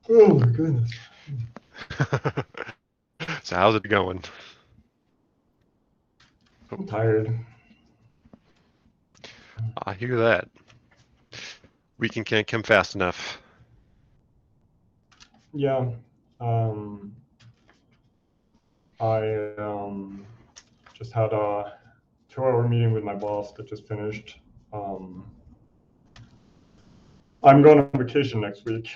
Oh my goodness. So how's it going? I'm tired. I hear that. Weekend can't come fast enough. Yeah. I just had a 2-hour meeting with my boss that just finished. I'm going on vacation next week.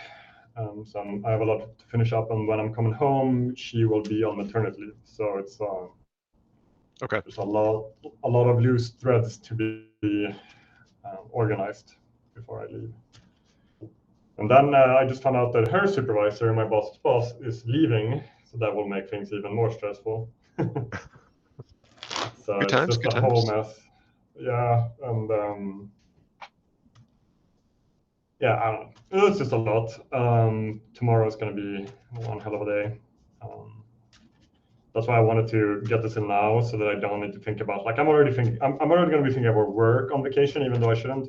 So I have a lot to finish up, and when I'm coming home, she will be on maternity leave. So it's Okay. there's a lot of loose threads to be organized before I leave. And then I just found out that her supervisor, my boss's boss, is leaving, so that will make things even more stressful. So Good it's times, just good a whole times. mess. Yeah, and yeah, I don't know. It's just a lot. Tomorrow is going to be one hell of a day. That's why I wanted to get this in now, so that I don't need to think about, like, I'm already going to be thinking about work on vacation, even though I shouldn't.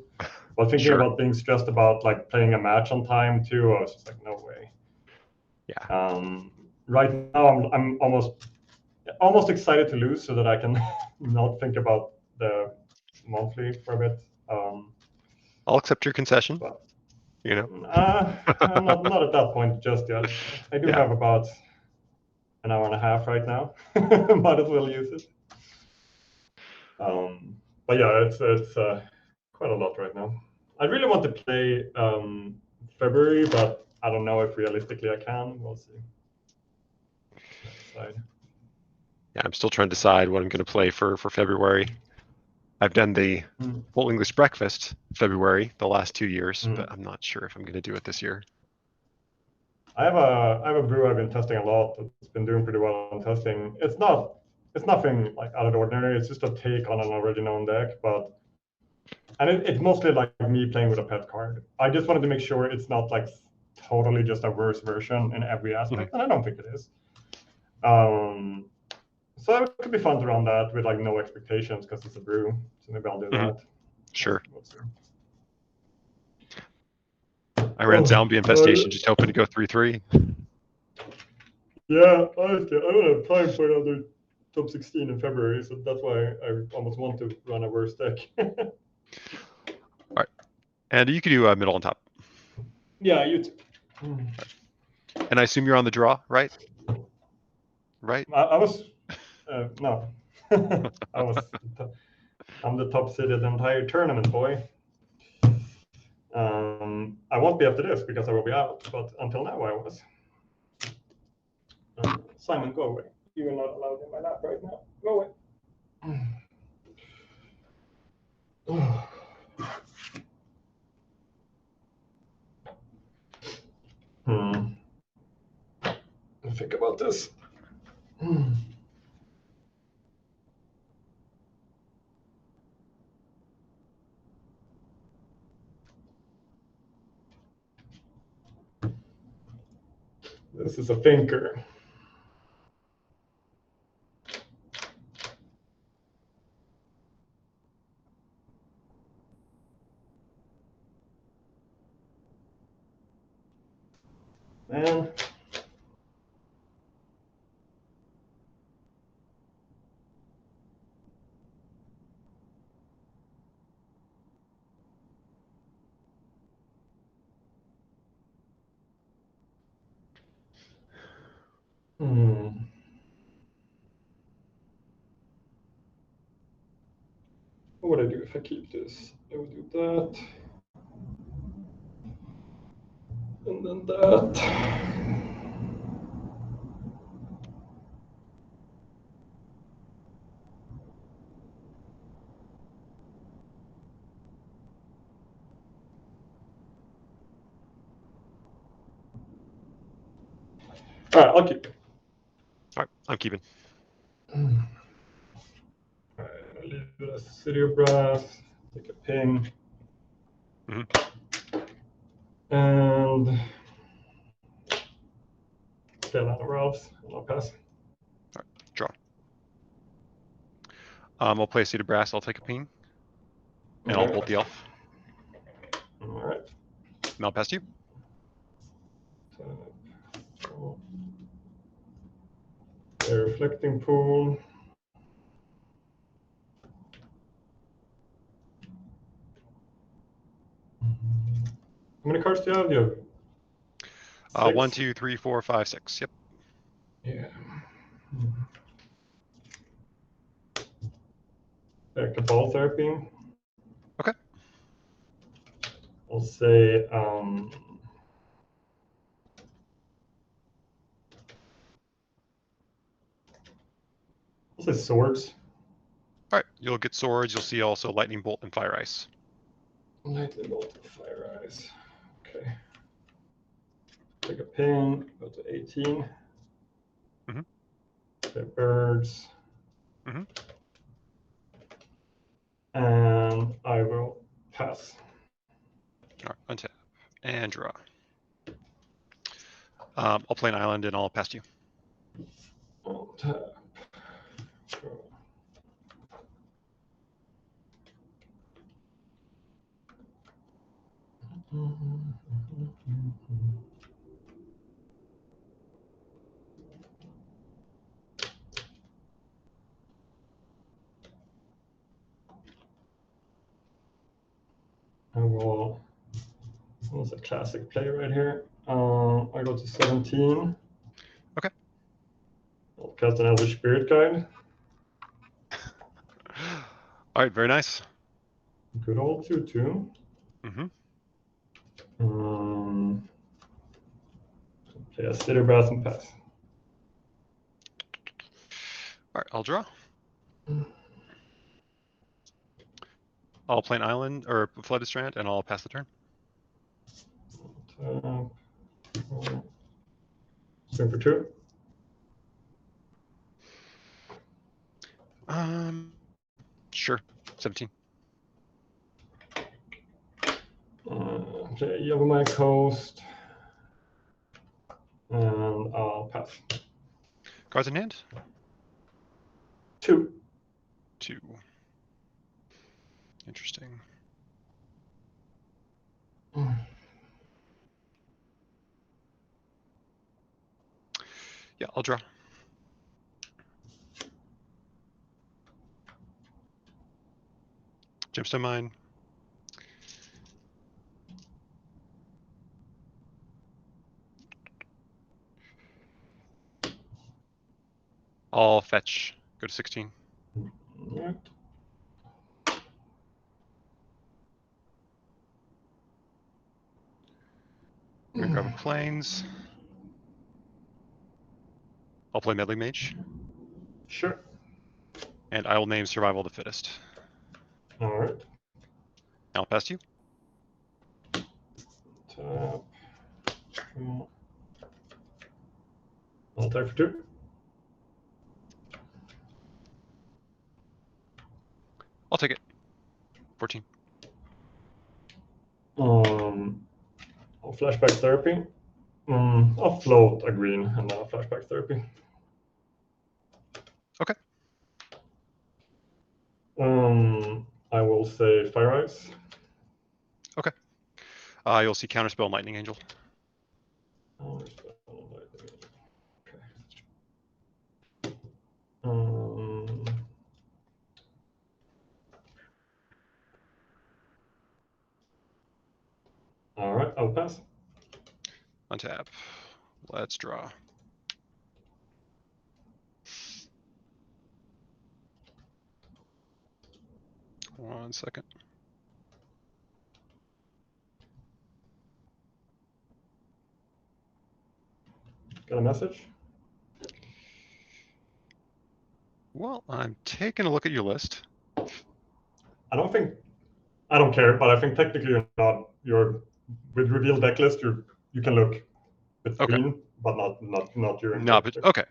But thinking Sure. about being stressed about like playing a match on time too, I was just like, no way. Yeah. Right now, I'm almost excited to lose so that I can not think about the monthly for a bit. I'll accept your concession, But you know. not at that point just yet. I do Yeah. have about an hour and a half right now. Might as well use it. But yeah, it's quite a lot right now. I really want to play February, but I don't know if realistically I can. We'll see. Decide. Yeah, I'm still trying to decide what I'm going to play for February. I've done the Mm. Full English Breakfast February the last 2 years, but Mm. I'm not sure if I'm going to do it this year. I have a brew I've been testing a lot. It's been doing pretty well on testing. It's nothing like out of the ordinary. It's just a take on an already known deck, but it's mostly like me playing with a pet card. I just wanted to make sure it's not like totally just a worse version in every Mhm. aspect, and I don't think it is. Um, so it could be fun to run that with like no expectations because it's a brew. So maybe I'll do Mhm. that. Sure. We'll see. I ran Oh, Zombie Infestation, just hoping to go 3-3. yeah, honestly, I don't have time for another top 16 in February, so that's why I almost want to run a worse deck. All right. And you can do middle on top. Yeah, you too. And I assume you're on the draw, right? Right? I was no, I was. I'm the top seeded the entire tournament, boy. I won't be after this because I will be out, but until now I was. Simon, go away. You are not allowed in my lap right now. Go away. Hmm. Think about this. This is a thinker. Man. Hmm. What would I do if I keep this? I would do that. And then that. All right, I'll keep it. All right. I'm keeping. All right, I'll leave it as City of Brass. Take a ping. Mhm. And Carolina Ralphs, and I'll pass. All right. Draw. I'll play a Seed of Brass. I'll take a ping. And I'll bolt the Okay. elf. All right. And I'll pass to you. A reflecting pool. How many cards do you have? You have 6? 1, 2, 3, 4, 5, 6. Yep. Yeah. Back to ball therapy. Okay. I'll say swords. All right. You'll get swords. You'll see also lightning bolt and fire ice. Lightning bolt and fire ice. Okay. Take a pin. Go to 18. Mm-hmm. Okay, birds. Mm-hmm. And I will pass. All right. Untap and draw. I'll play an island and I'll pass to you. Untap. Draw. I will. That's a classic play right here. I go to 17. Okay. I'll cast an Elvish Spirit Guide. All right. Very nice. Good old 2/2. Mm-hmm. Play a Sitter Brass and pass. All right. I'll draw. I'll play an island or Flooded Strand and I'll pass the turn. Swing for 2. Sure. 17. Play Yavimaya Coast. And I'll pass. Cards in hand? 2. 2. Interesting. Yeah, I'll draw. Gemstone Mine. I'll fetch. Go to 16. Right. I'm gonna grab a Plains. I'll play Meddling Mage. Sure. And I will name Survival of the Fittest. All right. I'll pass to you. Tap. I'll attack for 2. I'll take it. 14. I'll flashback therapy. I'll float a green and then I'll flashback therapy. Okay. I will say Fire Ice. Okay. You'll see Counterspell and Lightning Angel. All right, I'll pass. Untap. Let's draw. One second. Got a message? Well, I'm taking a look at your list. I don't care, but I think technically you're with reveal deck list, you can look between, Okay. but not during. Not, but okay.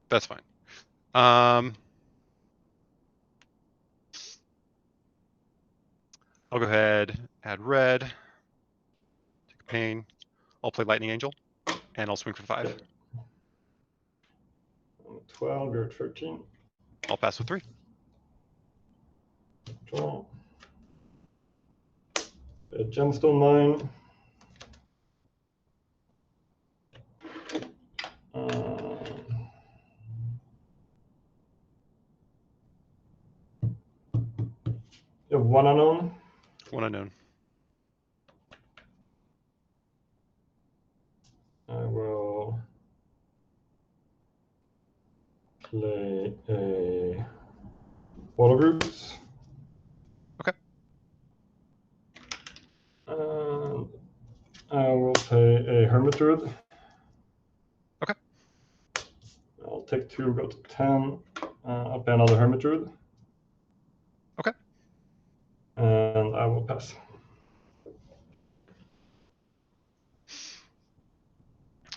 That's fine. I'll go ahead, add red, take a pain. I'll play Lightning Angel, and I'll swing for 5. Okay. 12, you're at 13. I'll pass with 3. Draw. A Gemstone Mine. one unknown. One unknown. I will play a Water Groups. Okay. And I will play a Hermit. Okay. I'll take 2, go to 10. I'll play another Hermit. Okay. And I will pass.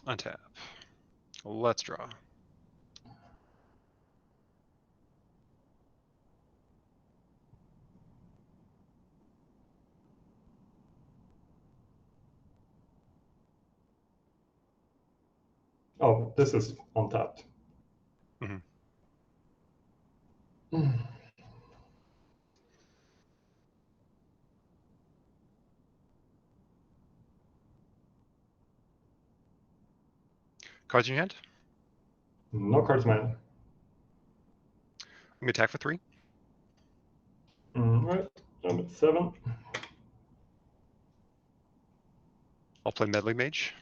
Untap. Let's draw. Oh, this is untapped. Mhm. Cards in your hand? No cards in my hand. I'm going to attack for 3. Right. I'm at 7. I'll play Meddling Mage.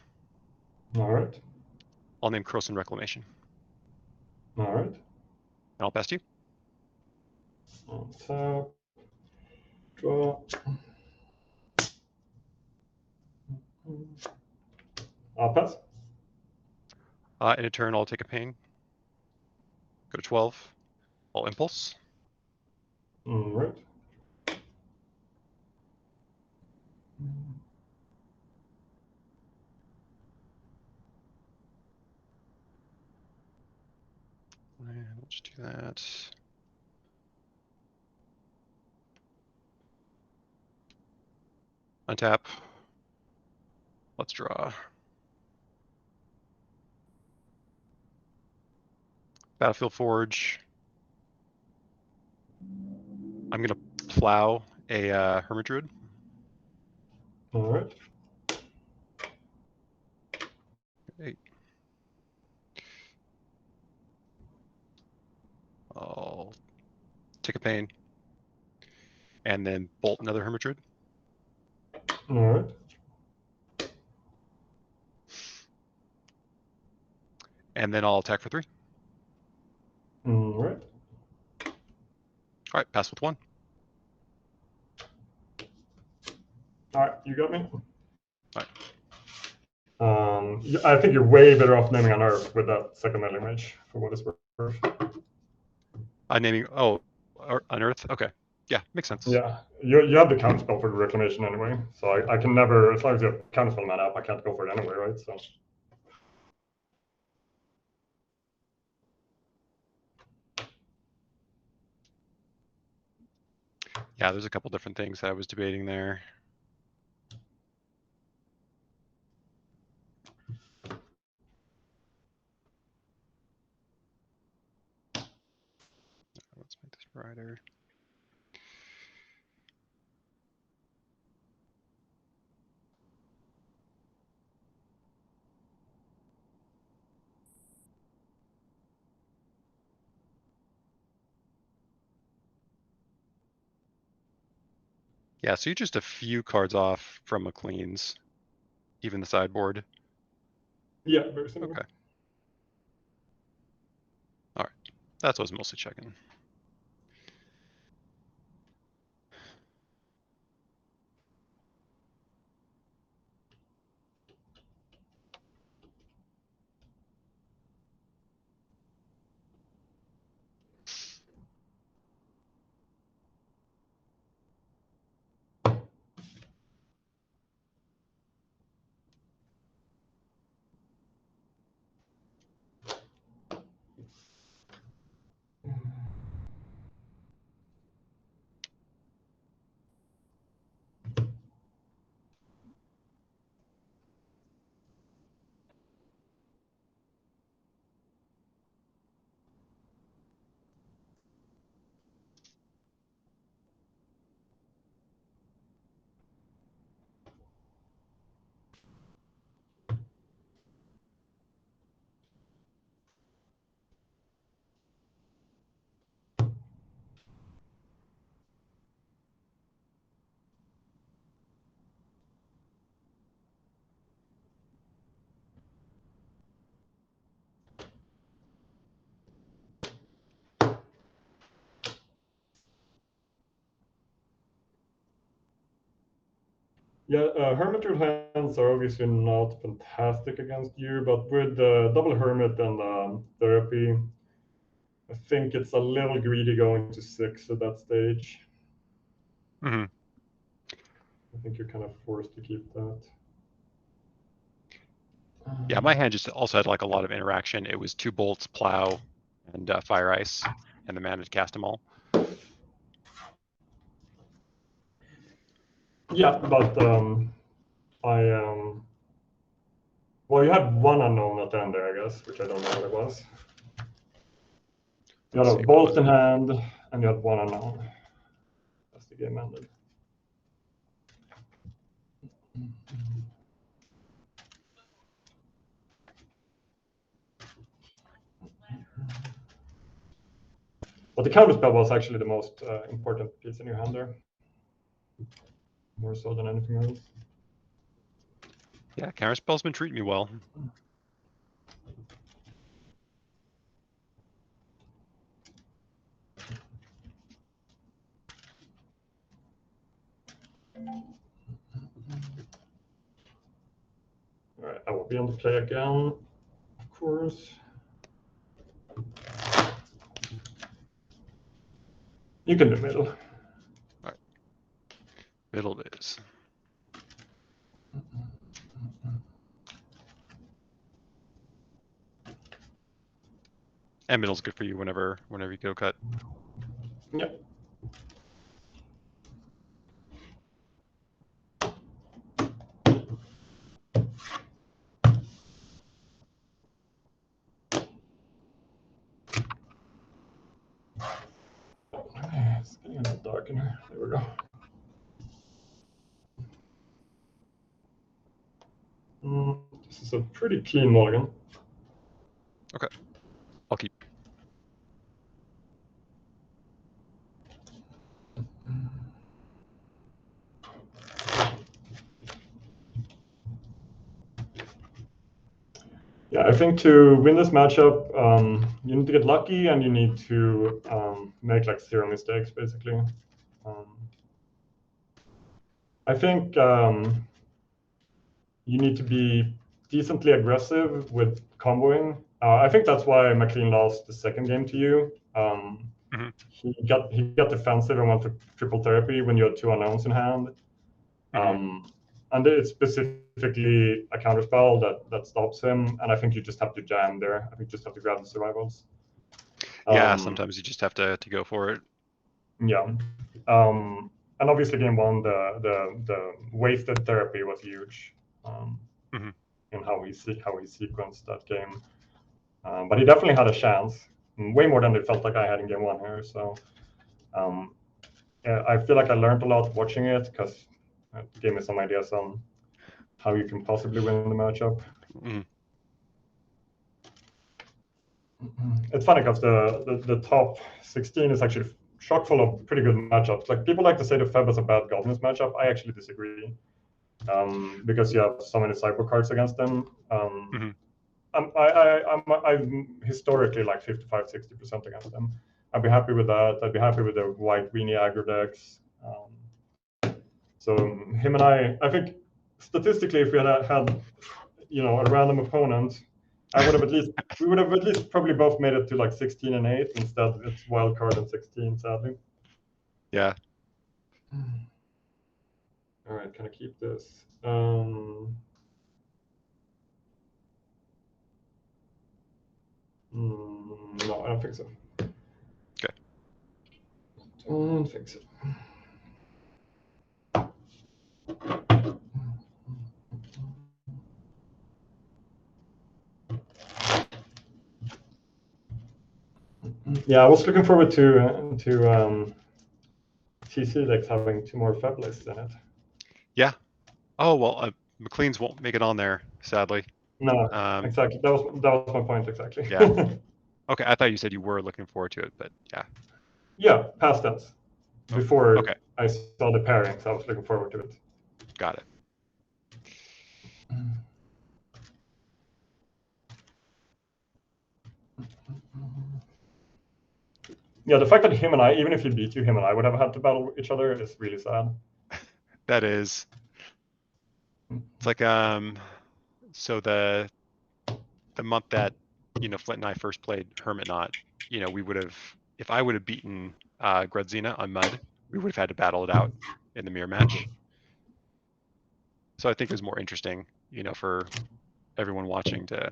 All right. I'll name Corrosive Reclamation. All right. And I'll pass to you. Tap. Draw. I'll pass. In a turn, I'll take a pain. Go to 12. I'll Impulse. All right. And we'll just do that. Untap. Let's draw. Battlefield Forge. I'm going to plow a Hermit Druid. All right. 8. I'll take a pain. And then bolt another Hermit Druid. All right. And then I'll attack for 3. All right. All right, pass with 1. All right, you got me. All right. I think you're way better off naming an Earth with that second Meddling Mage for what it's worth. Naming, Unearth? Okay. Yeah, makes sense. Yeah, you have the counterspell for the Reclamation anyway, so I can never, as long as you have counterspell mana up, I can't go for it anyway, right? So. Yeah, there's a couple different things that I was debating there. Let's make this brighter. Yeah, so you're just a few cards off from McLean's, even the sideboard. Yeah, very similar. Okay. All right, that's what I was mostly checking. Yeah, Hermit hands are obviously not fantastic against you, but with double Hermit and therapy, I think it's a little greedy going to 6 at that stage. Mm-hmm. I think you're kind of forced to keep that. Yeah, my hand just also had like a lot of interaction. It was 2 bolts, plow, and fire ice, and the mana to cast them all. Yeah, but well, you had one unknown at the end there, I guess, which I don't know what it was. You had Let's a see, what bolt was in it? hand, and you had one unknown. That's the game ended. But the counterspell was actually the most important piece in your hand there. More so than anything else. Yeah, counterspell's been treating me well. All right, I will be on the play again, of course. You can do middle. All right. Middle it is. And middle's good for you whenever you go cut. Yep. It's getting a bit dark in here. There we go. This is a pretty clean mulligan. Okay, I'll keep. Yeah, I think to win this matchup, you need to get lucky and you need to make like 0 mistakes, basically. I think you need to be decently aggressive with comboing. I think that's why McLean lost the second game to you. Mm-hmm. He got defensive and went to triple therapy when you had 2 unknowns in hand. Mm-hmm. And it's specifically a counterspell that stops him, and I think you just have to jam there. I think you just have to grab the survivals. Yeah, sometimes you just have to go for it. Yeah. And obviously game 1, the wasted therapy was huge Mm-hmm. in how he sequenced that game. But he definitely had a chance, way more than it felt like I had in game 1 here. So yeah, I feel like I learned a lot watching it because it gave me some ideas on how you can possibly win the matchup. Mm-hmm. It's funny because the top 16 is actually chock full of pretty good matchups. Like people like to say the FEB is a bad Goblins matchup. I actually disagree because you have so many cyber cards against them. Mm-hmm. I'm historically like 55-60% against them. I'd be happy with that. I'd be happy with the white weenie aggro decks. So him and I think statistically, if we had a random opponent, we would have at least probably both made it to like 16 and 8. Instead, it's wild card and 16, sadly. Yeah. All right, can I keep this? No, I don't think so. Okay. Don't think so. Yeah, I was looking forward to TC decks having 2 more FEB lists in it. Yeah. Oh well, McLean's won't make it on there, sadly. No, exactly. That was my point exactly. Yeah. Okay, I thought you said you were looking forward to it, but yeah. Yeah, past tense. Before Okay, I saw the pairings, I was looking forward to it. got it. Yeah, the fact that him and I, even if he beat you, him and I would have had to battle each other is really sad. That is. It's like so the month that Flint and I first played Hermit Knot, we would have, if I would have beaten Grudzina on Mud, we would have had to battle it out in the mirror match. So I think it was more interesting, for everyone watching to,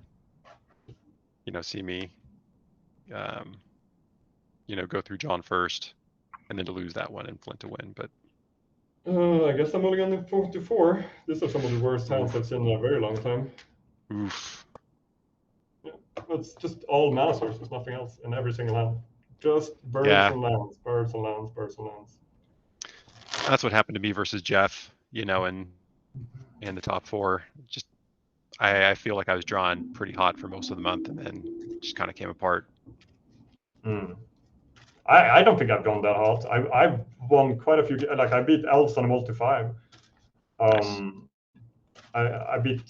see me, go through John first, and then to lose that one and Flint to win. But I guess I'm only going to 44. These are some of the worst hands I've seen in a very long time. Oof. Yeah, it's just all mana sources, nothing else in every single hand. Just birds and lands, birds and lands, birds and lands. That's what happened to me versus Jeff, in the top 4. Just I feel like I was drawn pretty hot for most of the month, and then just kind of came apart. I don't think I've gone that hot. I've won quite a few. Like I beat elves on a multi-5. Nice. I beat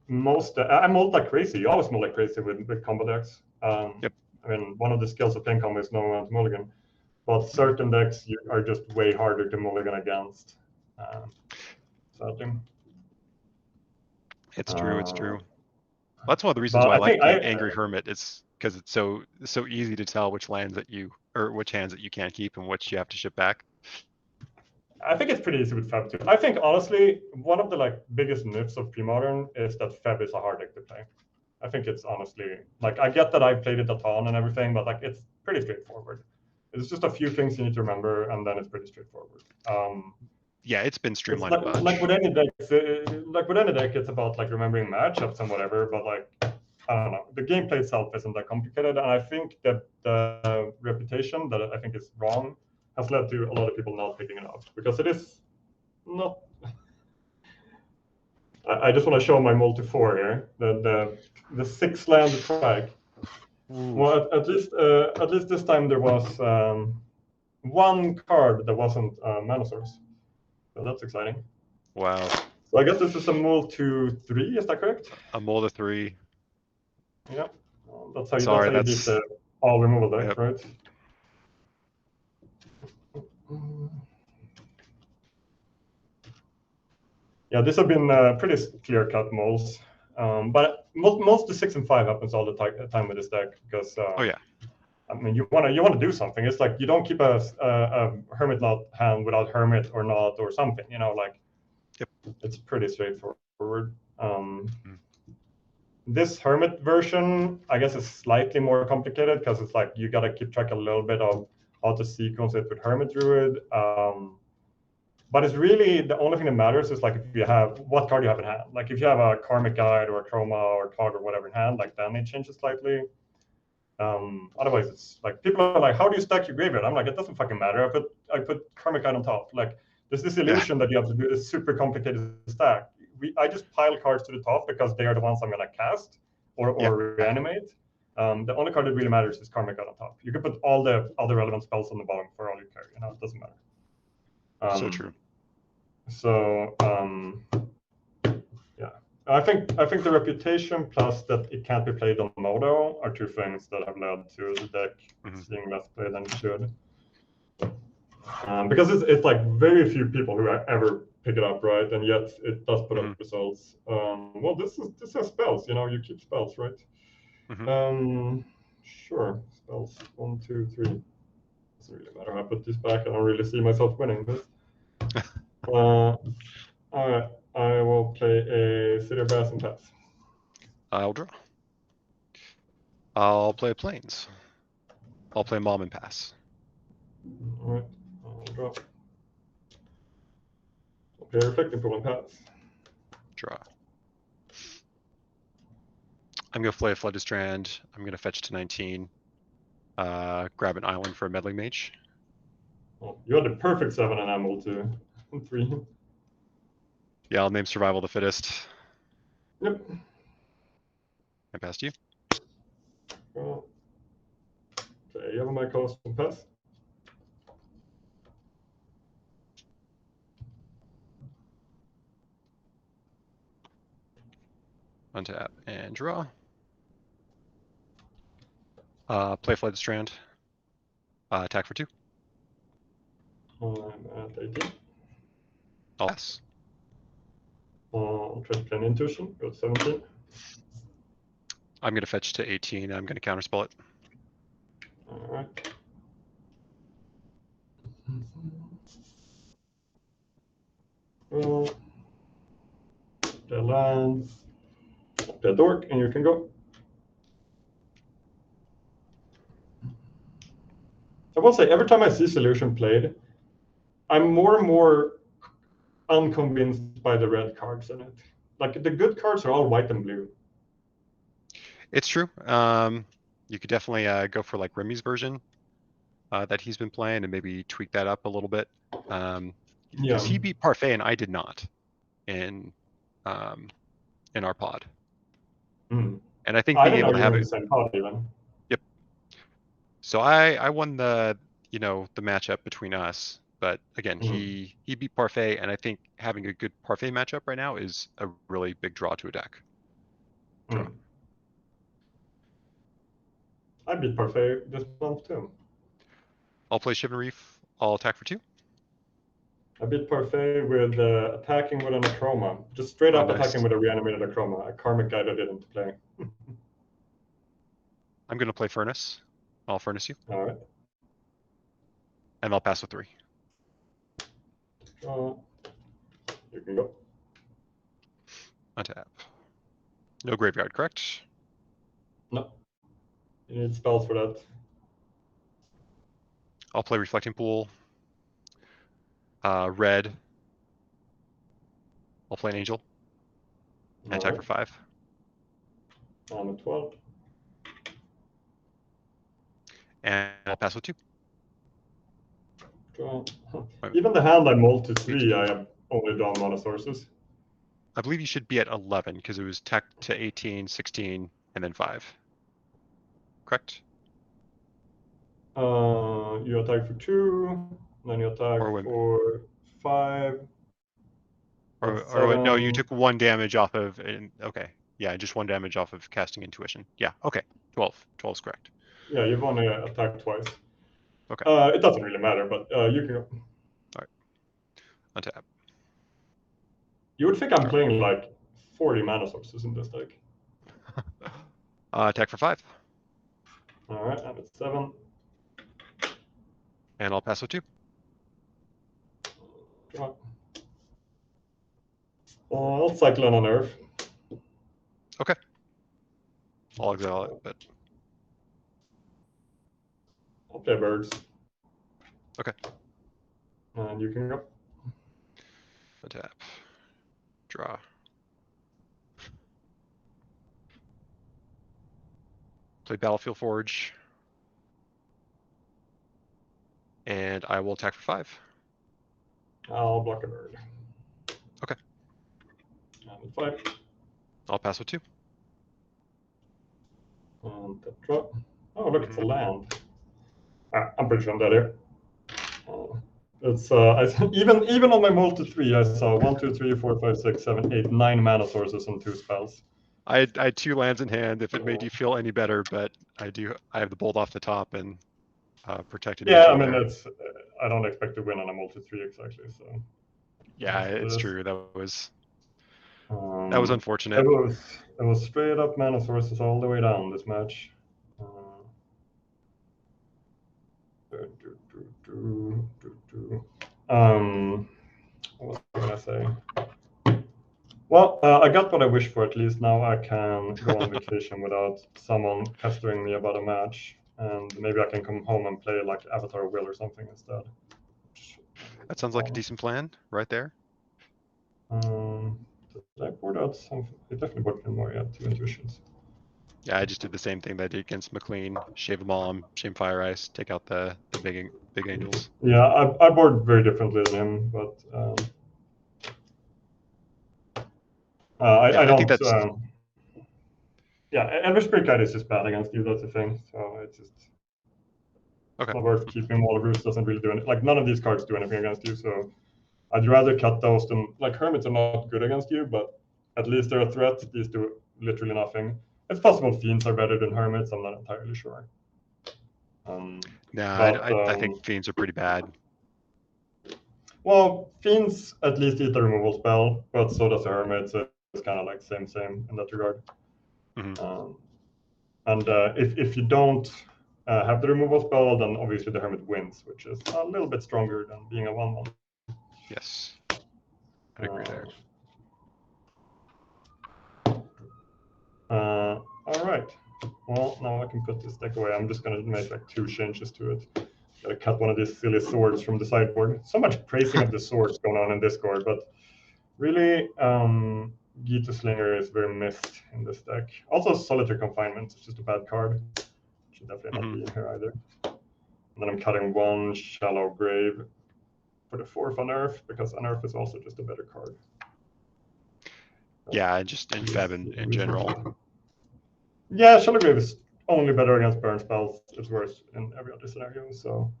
most. I mold like crazy. You always mold like crazy with combo decks. Yep. I mean, one of the skills of playing combo is knowing when to mulligan, but certain decks are just way harder to mulligan against. Sadly. It's true. It's true. Well, that's one of the reasons why I like the Angry Hermit. It's because it's so easy to tell which lands that which hands that you can't keep and which you have to ship back. I think it's pretty easy with FEB too. I think honestly, one of the biggest myths of Premodern is that FEB is a hard deck to play. I think it's honestly I get that I played it a ton and everything, but it's pretty straightforward. It's just a few things you need to remember, and then it's pretty straightforward. Yeah, it's been streamlined a bunch. Like with any deck, it's about remembering matchups and whatever. But I don't know, the gameplay itself isn't that complicated, and I think that the reputation that I think is wrong has led to a lot of people not picking it up because it is not. I just want to show my multi-4 here. The 6-land strike. Well, at least this time there was one card that wasn't mana source. So that's exciting. Wow. So I guess this is a mole to 3, is that correct? A mole to 3. Yeah. That's how you beat the all removal deck, right? Yeah, these have been pretty clear-cut moles. But most the 6 and 5 happens all the time with this deck because I mean, you want to do something. It's like you don't keep a Hermit Knot hand without Hermit or not or something. It's pretty straightforward. This Hermit version, I guess, is slightly more complicated because it's you got to keep track a little bit of how to sequence it with Hermit Druid. But it's really the only thing that matters is if you have what card you have in hand. If you have a Karmic Guide or a Chroma or Cog or whatever in hand, then it changes slightly. Otherwise, it's people are like, how do you stack your graveyard? I'm like, it doesn't fucking matter. I put Karmic Guide on top. There's this illusion that you have to do a super complicated stack. I just pile cards to the top because they are the ones I'm gonna cast or reanimate. The only card that really matters is Karmic Guide on top. You can put all the other relevant spells on the bottom for all you care. It doesn't matter. So true. So yeah, I think the reputation plus that it can't be played on Modo are two things that have led to the deck seeing less play than it should. Because it's very few people who ever pick it up, right? And yet it does put up results. Well, this has spells. You keep spells, right? Sure, spells 1, 2, 3. Doesn't really matter. I put this back. I don't really see myself winning this. All right, I will play a City of Brass and pass. I'll draw. I'll play Plains. I'll play Mom and pass. All right, I'll draw. I'll play Reflecting Pool and pass. Draw. I'm going to play a Flooded Strand. I'm going to fetch to 19. Grab an island for a Meddling Mage. Oh, you had the perfect 7 and Emerald to 3. Yeah, I'll name Survival the Fittest. Yep. I passed you. Well, okay, you have my cost and pass. Untap and draw. Play Flooded Strand. Attack for 2. I'm at 18. I'll pass. Try to play an intuition. Go to 17. I'm going to fetch to 18. I'm going to counterspell it. All right. Well, the land, the dork, and you can go. I will say, every time I see Solution played, I'm more and more unconvinced by the red cards in it. Like, the good cards are all white and blue. It's true. You could definitely go for like Remy's version that he's been playing and maybe tweak that up a little bit. Because he beat Parfait and I did not in our pod. Mm. And I think I being didn't able know to you have were in it. the same pod even. Yep. So I won the the matchup between us. But again, he beat Parfait, and I think having a good Parfait matchup right now is a really big draw to a deck. Draw. I beat Parfait this month too. I'll play Shivan Reef. I'll attack for 2. I beat Parfait with attacking with an Acroma. Just straight up nice. attacking with a reanimated Acroma. A Karmic Guide I didn't play. I'm going to play Furnace. I'll Furnace you. All right. And I'll pass with 3. You can go. Untap. No graveyard, correct? No. You need spells for that. I'll play Reflecting Pool. Red. I'll play an Angel. And attack for 5. On a 12. And I'll pass with 2. Even the hand I mulled to 3, I have only drawn mana sources. I believe you should be at 11 because it was tech to 18, 16, and then 5. Correct? You attack for 2, then you attack for 5. Or no, you took 1 damage off of. Okay, yeah, just 1 damage off of casting Intuition. Yeah, okay, 12. 12 is correct. Yeah, you've only attacked twice. Okay. It doesn't really matter, but you can go. All right. Untap. You would think I'm playing like 40 mana sources in this deck. Attack for 5. All right, and it's 7. And I'll pass with 2. I'll cycle on Earth. Okay. I'll exile it, but I'll play birds. Okay. And you can go. Untap. Draw. Play Battlefield Forge. And I will attack for 5. I'll block a bird. Okay. And 5. I'll pass with 2. And draw. Oh, look, it's a land. I'm pretty sure I'm dead here. It's even on my multi 3, I saw 1, 2, 3, 4, 5, 6, 7, 8, 9 mana sources and 2 spells. I had 2 lands in hand. If it made you feel any better, but I have the bolt off the top and protected. Yeah, I mean that's. I don't expect to win on a multi 3 exactly. So. Yeah, it's true. That was unfortunate. It was straight up mana sources all the way down this match. What was I gonna say? Well, I got what I wished for. At least now I can go on vacation without someone pestering me about a match, and maybe I can come home and play like Avatar Will or something instead. That sounds like a decent plan, right there. Did I board out something? I definitely boarded in more. Yeah, 2 intuitions. Yeah, I just did the same thing that I did against McLean. Shave a bomb, shame Fire Ice, take out the big angels. Yeah, I board very differently than him, but I don't think that's. Yeah, every Spirit Guide is just bad against you. That's the thing. So it's just not worth keeping. Wall of Roost doesn't really do anything. Like none of these cards do anything against you. So I'd rather cut those than like Hermits are not good against you, but at least they're a threat. These do literally nothing. It's possible Fiends are better than Hermits. I'm not entirely sure. I think Fiends are pretty bad. Well, Fiends at least eat the removal spell, but so does the Hermit, so it's kind of like same in that regard. Mm-hmm. And if you don't have the removal spell, then obviously the Hermit wins, which is a little bit stronger than being a 1/1. Yes, I agree there. All right. Well, now I can put this deck away. I'm just gonna make like 2 changes to it. Gotta cut one of these silly swords from the sideboard. So much praising of the swords going on in Discord, but really, Gita Slinger is very missed in this deck. Also, Solitary Confinement is just a bad card. Should definitely not be in here either. And then I'm cutting 1 Shallow Grave for the 4th Unearth, because Unearth is also just a better card. Yeah, just in FEB in general. Yeah, Shallow Grave is only better against burn spells. It's worse in every other scenario, so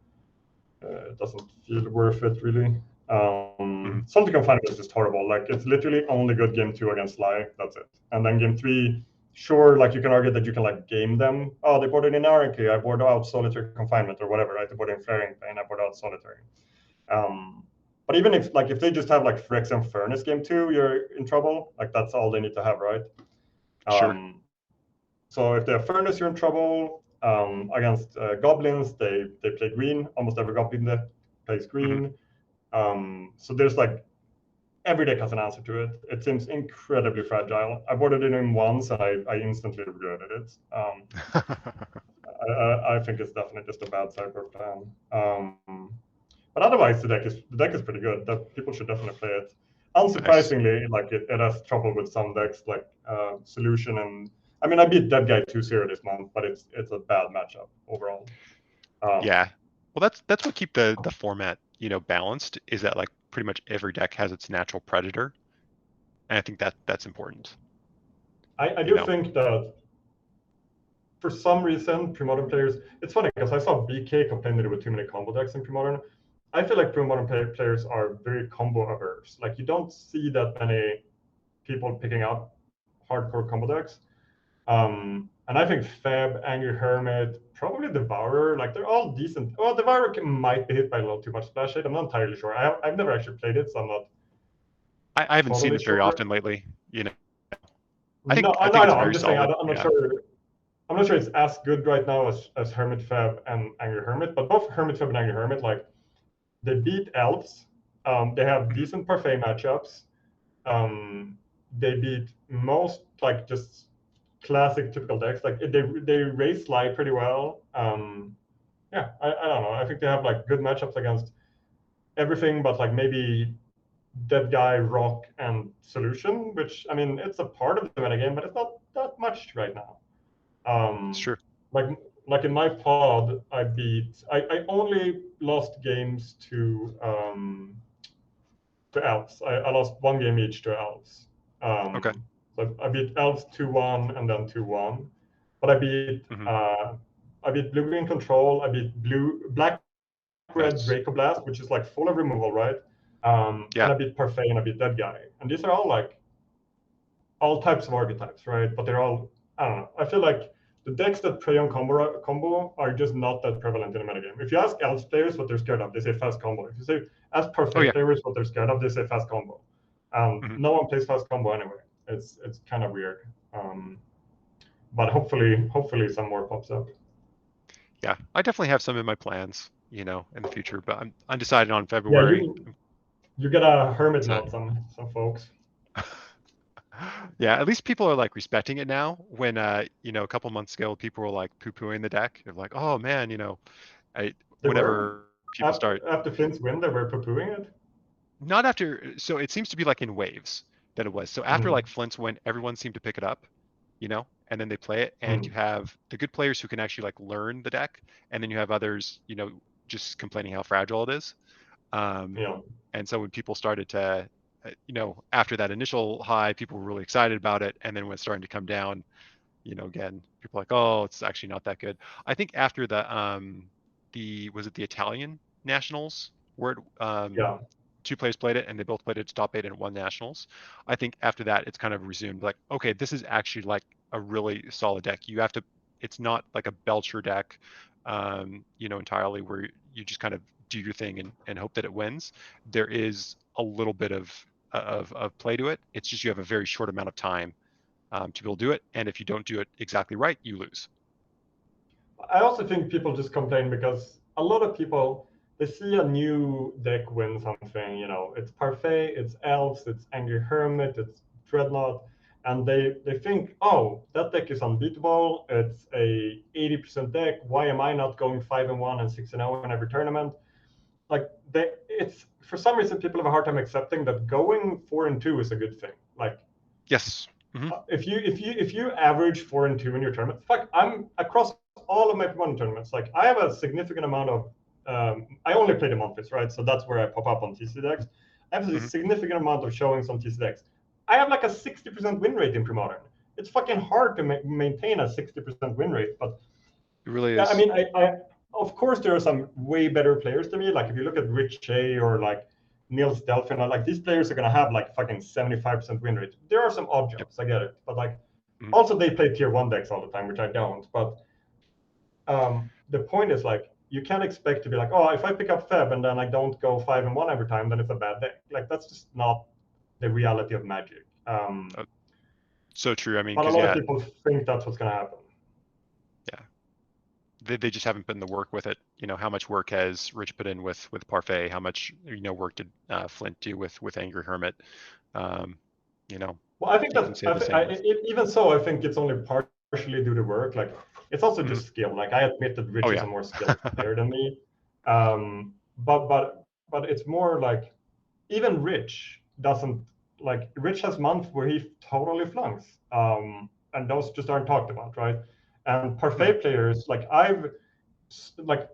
it doesn't feel worth it, really. Solitary Confinement is just horrible. Like, it's literally only good game 2 against Sly. That's it. And then game 3, sure, like you can argue that you can like game them. Oh, they boarded in Anarchy. I board out Solitary Confinement or whatever, right? They board in Flaring Pain. I board out Solitary. But even if they just have like Phyrex and Furnace game 2, you're in trouble. Like, that's all they need to have, right? Sure. So if they have Furnace, you're in trouble. Against Goblins, they play green. Almost every Goblin deck plays green. So there's like, every deck has an answer to it. It seems incredibly fragile. I boarded it in once and I instantly regretted it. I think it's definitely just a bad sideboard plan. But otherwise, the deck is pretty good. That people should definitely play it. Unsurprisingly, nice. Like it has trouble with some decks, like Solution, and I mean, I beat that guy 2-0 this month, but it's a bad matchup overall. Yeah, well, that's what keep the format balanced, is that like pretty much every deck has its natural predator, and I think that's important. I do think that for some reason, Premodern players, it's funny because I saw BK complain that there were too many combo decks in Premodern. I feel like Premodern players are very combo averse. Like, you don't see that many people picking up hardcore combo decks. And I think FEB, Angry Hermit, probably Devourer, like they're all decent. Well, Devourer might be hit by a little too much splash hit. I'm not entirely sure. I've never actually played it, so I'm not. I haven't totally seen it very often lately. I think I it's know. very I'm just saying solid. I'm not sure. I'm not sure it's as good right now as Hermit FEB and Angry Hermit, but both Hermit FEB and Angry Hermit, like, they beat elves. They have decent parfait matchups. They beat most like just classic typical decks. Like, they raise Sly pretty well. Yeah, I don't know. I think they have like good matchups against everything, but like maybe Dead Guy, Rock, and Solution, which, I mean, it's a part of the metagame, but it's not that much right now. It's true. Like in my pod, I only lost games to elves. I lost 1 game each to elves. Okay. So I beat elves 2-1 and then 2-1. But I beat blue green control. I beat black red Draco Blast, which is like full of removal, right? And I beat Parfait and I beat Dead Guy. And these are all like all types of archetypes, right? But they're all, I don't know. I feel like the decks that prey on combo are just not that prevalent in the metagame. If you ask elves players what they're scared of, they say fast combo. If you say ask Parfait players what they're scared of, they say fast combo. No one plays fast combo anyway. It's kind of weird. But hopefully some more pops up. Yeah, I definitely have some in my plans, in the future, but I'm undecided on February. Yeah, you get a Hermit mod some folks. Yeah, at least people are like respecting it now. When a couple months ago, people were like poo-pooing the deck. They're like, "Oh man, whenever people start after Flint's win, they were poo-pooing it." Not after. So it seems to be like in waves that it was. So after like Flint's win, everyone seemed to pick it up, and then they play it. And you have the good players who can actually like learn the deck, and then you have others, just complaining how fragile it is. And so when people started to after that initial high, people were really excited about it, and then when it's starting to come down, again, people are like, oh, it's actually not that good. I think after was it the Italian Nationals where it, 2 players played it and they both played it to top 8 and won Nationals. I think after that it's kind of resumed like, okay, this is actually like a really solid deck. It's not like a Belcher deck, entirely, where you just kind of do your thing and hope that it wins. There is a little bit of play to it. It's just you have a very short amount of time to be able to do it, and if you don't do it exactly right, you lose. I also think people just complain because a lot of people, they see a new deck win something, you know, it's Parfait, it's Elves, it's Angry Hermit, it's Dreadnought, and they think, oh, that deck is unbeatable, it's a 80% deck, why am I not going 5-1 and 6-0 in every tournament? Like, it's, for some reason, people have a hard time accepting that going 4-2 is a good thing. Like, yes. If you average 4-2 in your tournament, fuck, I'm across all of my Premodern tournaments. Like, I have a significant amount of. I only play the monthlies, right? So that's where I pop up on TC decks. I have a significant amount of showings on TC decks. I have like a 60% win rate in Premodern. It's fucking hard to maintain a 60% win rate, but it really is. Yeah, I mean, I of course there are some way better players than me. Like if you look at Rich Shea or like Niels Delphin, like these players are gonna have like fucking 75% win rate. There are some odd jobs, I get it, but like also they play tier 1 decks all the time, which I don't. But the point is like you can't expect to be like, oh, if I pick up FEB and then I don't go 5-1 every time, then it's a bad deck. Like that's just not the reality of Magic. So true. I mean, but a lot of people think that's what's gonna happen. Yeah. They just haven't put in the work with it. You know, how much work has Rich put in with Parfait? How much work did Flint do with Angry Hermit? You know. Well, I think that's even so. I think it's only partially due to work. Like it's also just skill. Like I admit that Rich is a more skilled player than me. But it's more like even Rich doesn't like. Rich has months where he totally flunks, and those just aren't talked about, right? And Parfait players, like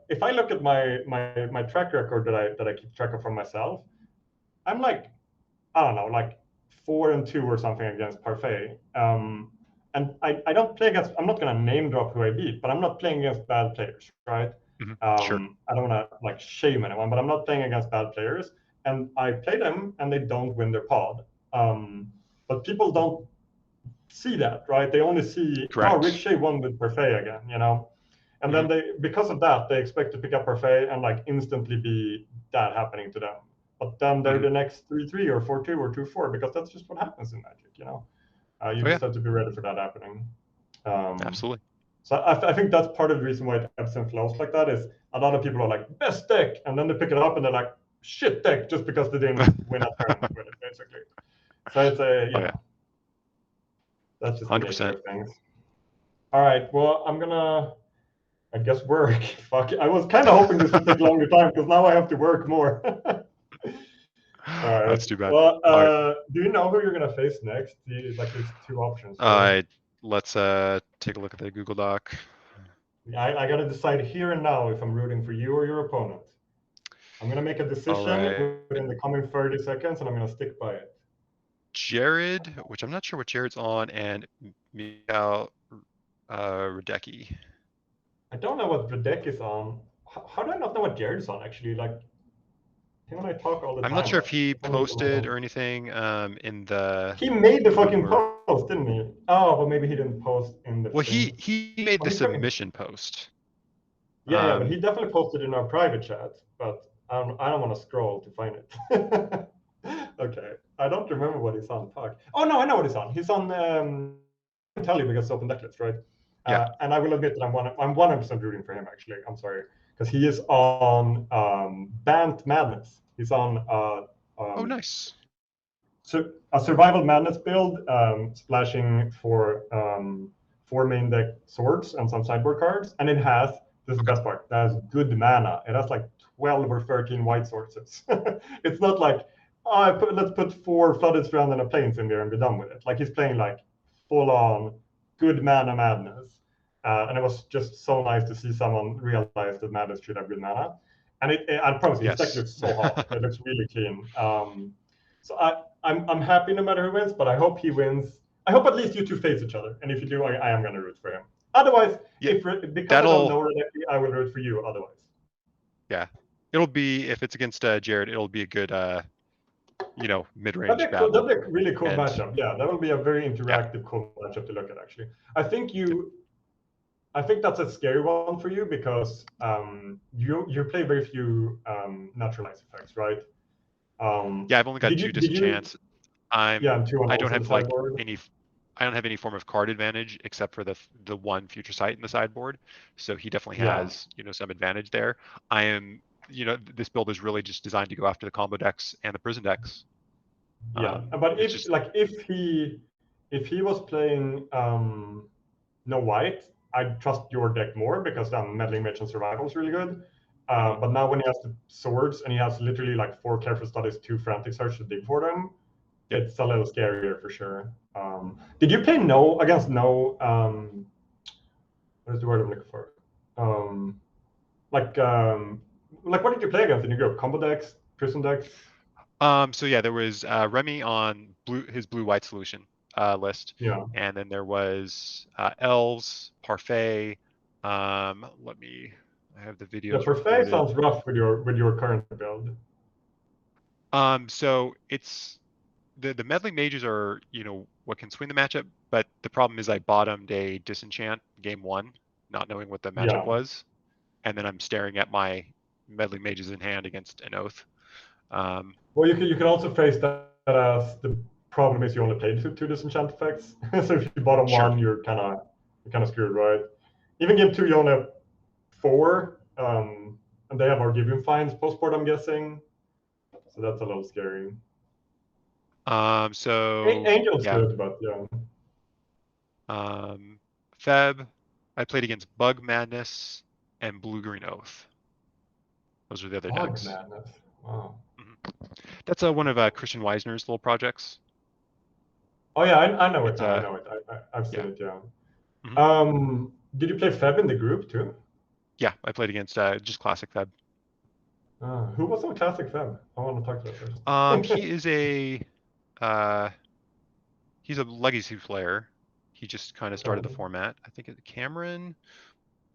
if I look at my track record that I keep track of for myself, I'm like, I don't know, like 4-2 or something against Parfait. And I don't play against, I'm not gonna name drop who I beat, but I'm not playing against bad players, right? Sure. I don't wanna like shame anyone, but I'm not playing against bad players. And I play them and they don't win their pod. But people don't see that, right? They only see, oh, Rich Shea won with Parfait again, you know? And then they, because of that, they expect to pick up Parfait and like instantly be that happening to them. But then they're the next 3-3 or 4-2 or 2-4 because that's just what happens in Magic, you know? You just have to be ready for that happening. Absolutely. So I think that's part of the reason why it ebbs and flows like that is a lot of people are like, best deck, and then they pick it up and they're like, shit deck, just because they didn't win a tournament with it, basically. So it's a, that's just 100% things. All right, well, I'm gonna, I guess, work. Fuck, I was kind of hoping this would take a longer time because now I have to work more. All right. That's too bad. Well, do you know who you're gonna face next? Like, there's 2 options. Let's take a look at the Google Doc. I gotta decide here and now if I'm rooting for you or your opponent. I'm gonna make a decision within the coming 30 seconds, and I'm gonna stick by it. Jared, which I'm not sure what Jared's on, and Mikhail Radecki. I don't know what Radecki is on. How do I not know what Jared's on, actually? Like, him and I talk all the time. I'm not sure if he posted or anything in the... He made the fucking post, didn't he? Oh, but maybe he didn't post in the Well, he made the submission post. Yeah, but he definitely posted in our private chat, but I don't want to scroll to find it. Okay, I don't remember what he's on. Fuck. Oh no, I know what he's on. He's on. I can tell you because it's open decklist, right? Yeah. And I will admit that I'm 100% rooting for him. Actually, I'm sorry, because he is on Bant Madness. He's on. Oh, nice. So a survival madness build, splashing for 4 main deck swords and some sideboard cards, and it has. This is the best part. It has good mana. It has like 12 or 13 white sources. It's not like, oh, let's put 4 Flooded Strand and a Plains in there and be done with it. Like he's playing like full on good mana madness. And it was just so nice to see someone realize that madness should have good mana. And I promise you, his deck looks so hot. It looks really clean. So I'm happy no matter who wins, but I hope he wins. I hope at least you two face each other. And if you do, I am going to root for him. Otherwise, because I don't know Radecki, I will root for you otherwise. Yeah. It'll be, if it's against Jared, it'll be a good, mid-range battle. That'll be a really cool matchup. Yeah, that will be a very interactive, cool matchup to look at, actually. I think I think that's a scary one for you because you play very few naturalized effects, right? Yeah, I've only got Did 2 you disenchants. yeah, and 2 on I don't also the have like sideboard. I don't have any form of card advantage except for the 1 future sight in the sideboard. So he definitely Yeah. has, some advantage there. I am, this build is really just designed to go after the combo decks and the prison decks. Yeah, but it's if just if he was playing no white, I'd trust your deck more because meddling mage and survival is really good. But now when he has the swords and he has literally like 4 careful studies, 2 frantic search to dig for them, Yep. it's a little scarier for sure. Did you play no against no? What is the word I'm looking for? Like what did you play against in your group? Combo decks, prison decks? So yeah, there was Remy on his blue-white solution list. Yeah. And then there was elves, parfait. I have the Yeah, videos Parfait recorded. sounds rough with your current build. So it's the meddling mages are, what can swing the matchup, but the problem is I bottomed a disenchant game 1, not knowing what the matchup was, and then I'm staring at my meddling mages in hand against an oath. Well, you can also phrase that as the problem is you only played 2 disenchant effects. So if you bottom Sure. 1, you're kind of screwed, right? Even game 2, you only have 4, and they have Argivian fines postboard, I'm guessing. So that's a little scary. So Angel's yeah. good, but yeah. FEB, I played against Bug Madness and Blue Green Oath. Those are the other Bug decks. Madness. Wow. That's one of Christian Weisner's little projects. Oh yeah, I know it now. I know it. I've seen it. Yeah. Did you play FEB in the group too? Yeah, I played against just classic FEB. Who was on classic FEB? I want to talk to that first. He is he's a legacy player. He just kind of started the format. I think it's Cameron.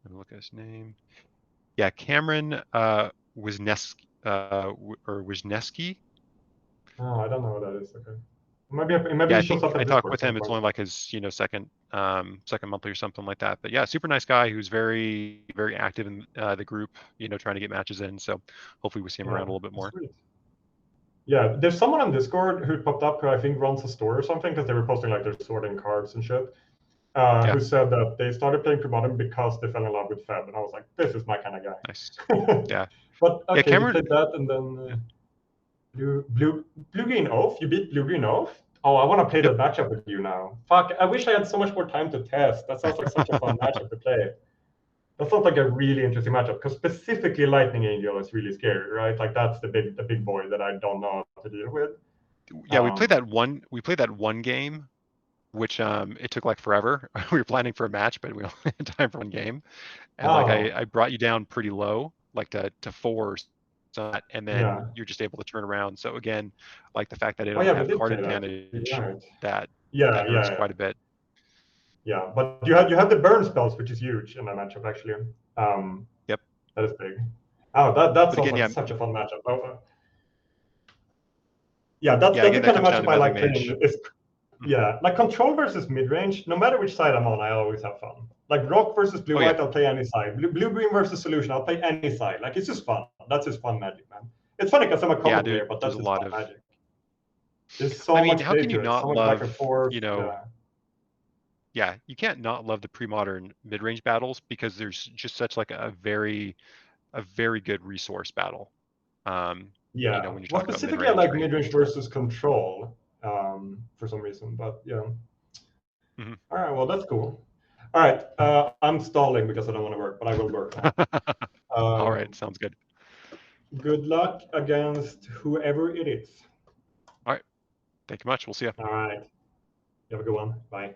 Let me look at his name. Yeah, Cameron Wisniewski or Wisniewski. Oh, I don't know what that is. Okay. Maybe Yeah, I he shows think up in I Discord talked with at him. some It's point. only like his, second monthly or something like that. But yeah, super nice guy who's very, very active in the group, trying to get matches in. So hopefully we see him around a little bit more. Sweet. Yeah, there's someone on Discord who popped up who I think runs a store or something because they were posting like their sorting cards and shit. Who said that they started playing Premodern because they fell in love with FEB, and I was like, this is my kind of guy. Nice. Yeah. But okay, yeah, Cameron, you played that, and then blue green oath. You beat blue green oath. Oh, I want to play that matchup with you now. Fuck, I wish I had so much more time to test. That sounds like such a fun matchup to play. That sounds like a really interesting matchup because specifically Lightning Angel is really scary, right? Like that's the big boy that I don't know how to deal with. Yeah, we played that one game, which it took like forever. We were planning for a match, but we only had time for one game. And like I brought you down pretty low, like to 4, and then you're just able to turn around. So again, like the fact that I don't have card advantage, that hurts quite a bit. Yeah, but you had the burn spells, which is huge in that matchup actually. Yep. That is big. Oh, that sounds again, like such a fun matchup. Yeah, that's again, the that kind of comes down matchup to I like mage. playing. Yeah, like control versus mid-range, no matter which side I'm on, I always have fun. Like rock versus blue-white, I'll play any side. Blue-green versus solution, I'll play any side. Like it's just fun. That's just fun magic, man. It's funny because I'm a combo player, but that's just fun magic. There's so much how can you not so much love, back and forth. Yeah, you can't not love the pre-modern mid-range battles because there's just such like a very good resource battle. When you're talking specifically about I like mid-range versus control for some reason, but yeah. All right, well that's cool. All right, I'm stalling because I don't want to work, but I will work now. All right, sounds good. Good luck against whoever it is. All right, thank you much. We'll see you. All right, you have a good one. Bye.